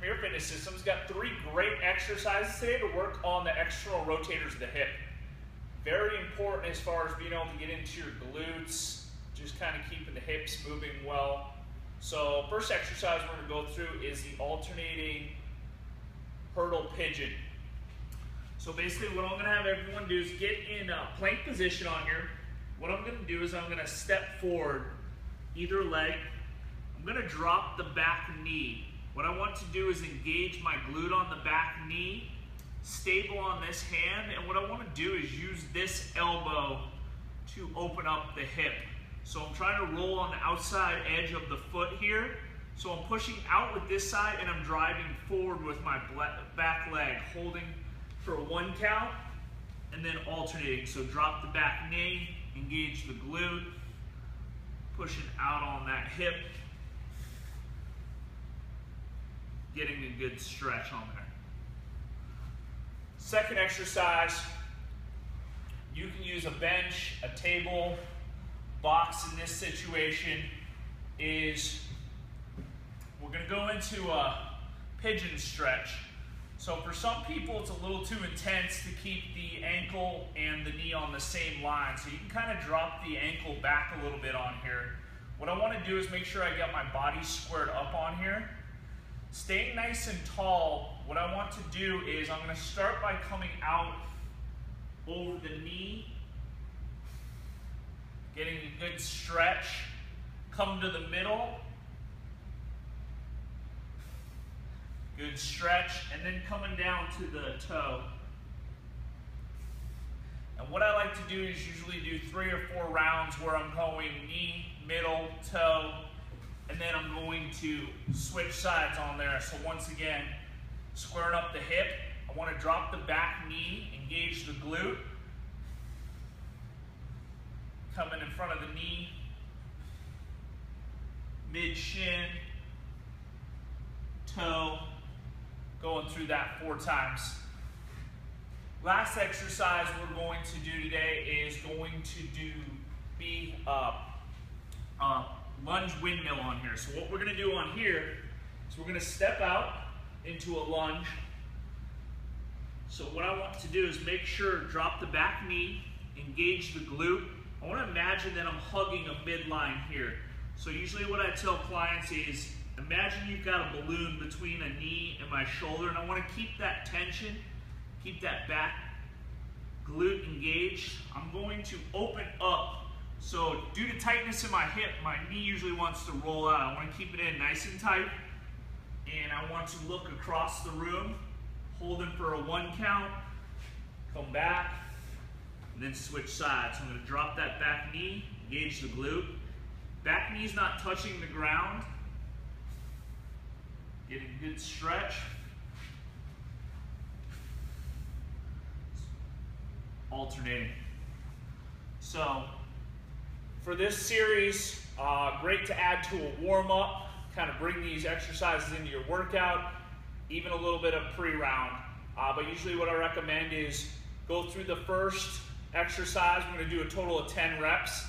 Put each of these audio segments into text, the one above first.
Premier Fitness Systems. Got 3 great exercises today to work on the external rotators of the hip. Very important as far as being able to get into your glutes, just kind of keeping the hips moving well. So first exercise we're going to go through is the alternating hurdle pigeon. So basically what I'm going to have everyone do is get in a plank position on here. What I'm going to do is I'm going to step forward either leg. I'm going to drop the back knee. What I want to do is engage my glute on the back knee, stable on this hand, and what I want to do is use this elbow to open up the hip. So I'm trying to roll on the outside edge of the foot here. So I'm pushing out with this side and I'm driving forward with my back leg, holding for 1 count and then alternating. So drop the back knee, engage the glute, pushing out on that hip, getting a good stretch on there. Second exercise, you can use a bench, a table, box in this situation is we're going to go into a pigeon stretch. So for some people it's a little too intense to keep the ankle and the knee on the same line. So you can kind of drop the ankle back a little bit on here. What I want to do is make sure I get my body squared up on here. Staying nice and tall, what I want to do is I'm going to start by coming out over the knee, getting a good stretch, come to the middle, good stretch, and then coming down to the toe. And what I like to do is usually do 3 or 4 rounds where I'm going knee, middle, toe, and then I'm going to switch sides on there. So once again, squaring up the hip, I want to drop the back knee, engage the glute, coming in front of the knee, mid shin, toe, going through that 4 times. Last exercise we're going to do today is going to be Lunge Windmill on here. So what we're going to do on here is we're going to step out into a lunge. So what I want to do is make sure, drop the back knee, engage the glute. I want to imagine that I'm hugging a midline here. So usually what I tell clients is, imagine you've got a balloon between a knee and my shoulder, and I want to keep that tension, keep that back glute engaged. I'm going to open up. So due to tightness in my hip, my knee usually wants to roll out. I want to keep it in nice and tight, and I want to look across the room, holding for a 1 count, come back, and then switch sides. I'm going to drop that back knee, engage the glute. Back knee's not touching the ground. Getting a good stretch. Alternating. So for this series, great to add to a warm-up, kind of bring these exercises into your workout, even a little bit of pre-round. But usually what I recommend is go through the first exercise. We're going to do a total of 10 reps.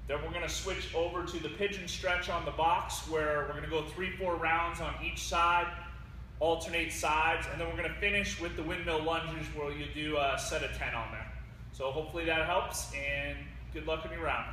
Then we're going to switch over to the pigeon stretch on the box, where we're going to go 3-4 rounds on each side, alternate sides, and then we're going to finish with the windmill lunges where you do a set of 10 on there. So hopefully that helps, and good luck in your round.